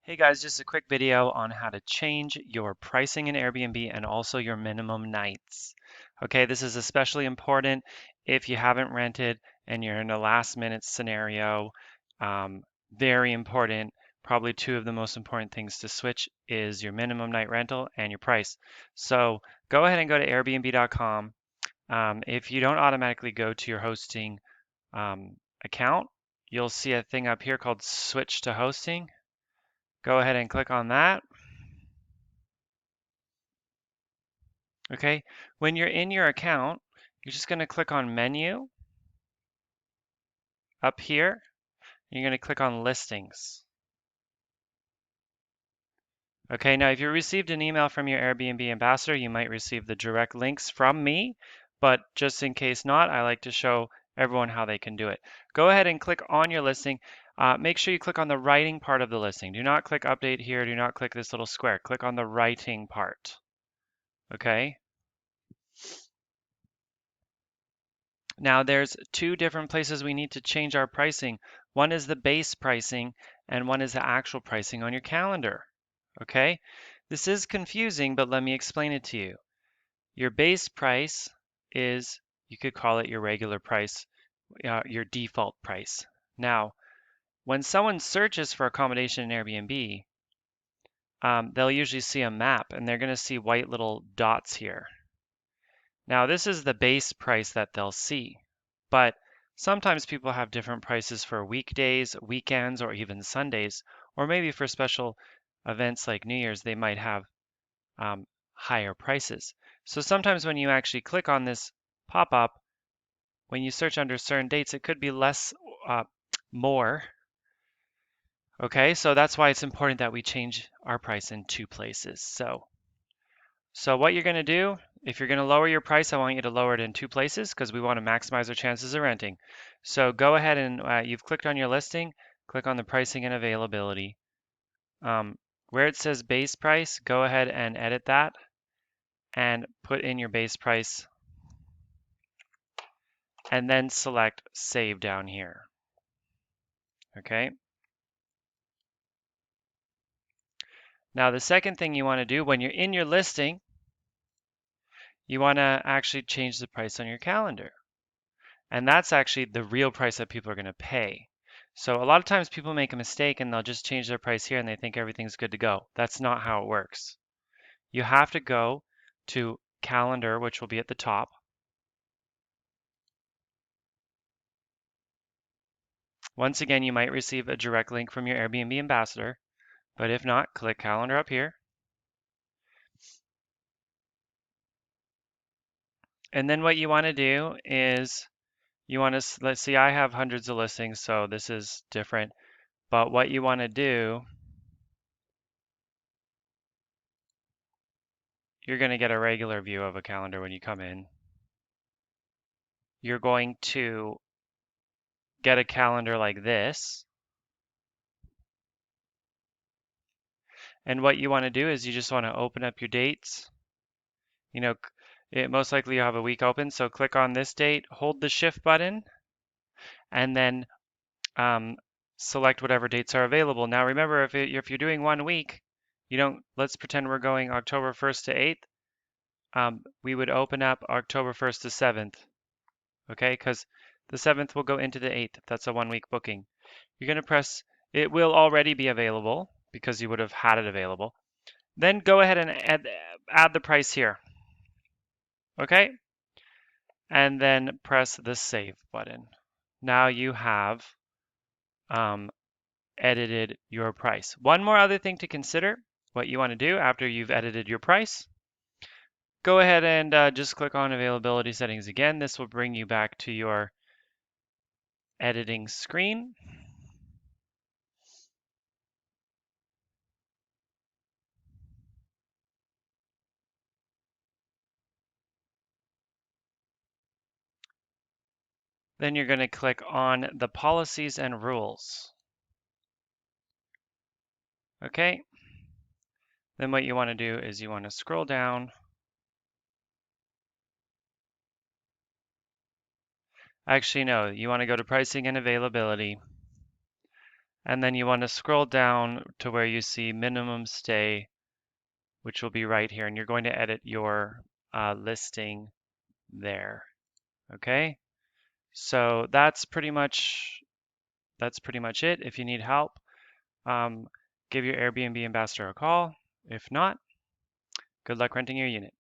Hey guys, just a quick video on how to change your pricing in Airbnb and also your minimum nights. Okay, this is especially important if you haven't rented and you're in a last minute scenario. Very important. Probably two of the most important things to switch is your minimum night rental and your price. So go ahead and go to Airbnb.com. If you don't automatically go to your hosting account, you'll see a thing up here called Switch to Hosting. Go ahead and click on that. Okay, when you're in your account, you're just going to click on Menu up here. You're going to click on Listings. Okay, now if you received an email from your Airbnb ambassador, you might receive the direct links from me, but just in case not, I like to show everyone how they can do it. Go ahead and click on your listing. Make sure you click on the writing part of the listing. Do not click Update here. Do not click this little square. Click on the writing part. Okay. Now there's two different places we need to change our pricing. One is the base pricing and one is the actual pricing on your calendar. Okay? This is confusing, but let me explain it to you. Your base price is, you could call it your regular price, your default price. Now, when someone searches for accommodation in Airbnb, they'll usually see a map and they're going to see white little dots here. Now, this is the base price that they'll see, but sometimes people have different prices for weekdays, weekends, or even Sundays, or maybe for special events like New Year's, they might have higher prices. So sometimes when you actually click on this pop-up, when you search under certain dates, it could be less, more. Okay, so that's why it's important that we change our price in two places. So what you're going to do, if you're going to lower your price, I want you to lower it in two places because we want to maximize our chances of renting. So go ahead and you've clicked on your listing, click on the pricing and availability. Where it says base price, go ahead and edit that and put in your base price and then select save down here. Okay. Now the second thing you want to do when you're in your listing, you want to actually change the price on your calendar. And that's actually the real price that people are going to pay. So a lot of times people make a mistake and they'll just change their price here and they think everything's good to go. That's not how it works. You have to go to calendar, which will be at the top. Once again, you might receive a direct link from your Airbnb ambassador, but if not, click calendar up here. And then what you want to do is you want to, let's see, I have hundreds of listings, so this is different. But what you want to do, you're going to get a regular view of a calendar when you come in. You're going to get a calendar like this. And what you want to do is you just want to open up your dates. You know, most likely you have a week open, so click on this date, hold the shift button, and then select whatever dates are available. Now remember, if you're doing 1 week, let's pretend we're going October 1st to 8th. We would open up October 1st to 7th, okay? Because the 7th will go into the 8th if that's a 1 week booking. You're going to press, it will already be available because you would have had it available. Then go ahead and add the price here, okay? And then press the save button. Now you have edited your price. One more other thing to consider, what you want to do after you've edited your price, go ahead and just click on availability settings again. This will bring you back to your editing screen. Then you're going to click on the policies and rules. Okay. Then what you want to do is you want to scroll down. Actually, no, you want to go to pricing and availability. And then you want to scroll down to where you see minimum stay, which will be right here. And you're going to edit your listing there. Okay. So that's pretty much it. If you need help, give your Airbnb ambassador a call. If not, good luck renting your unit.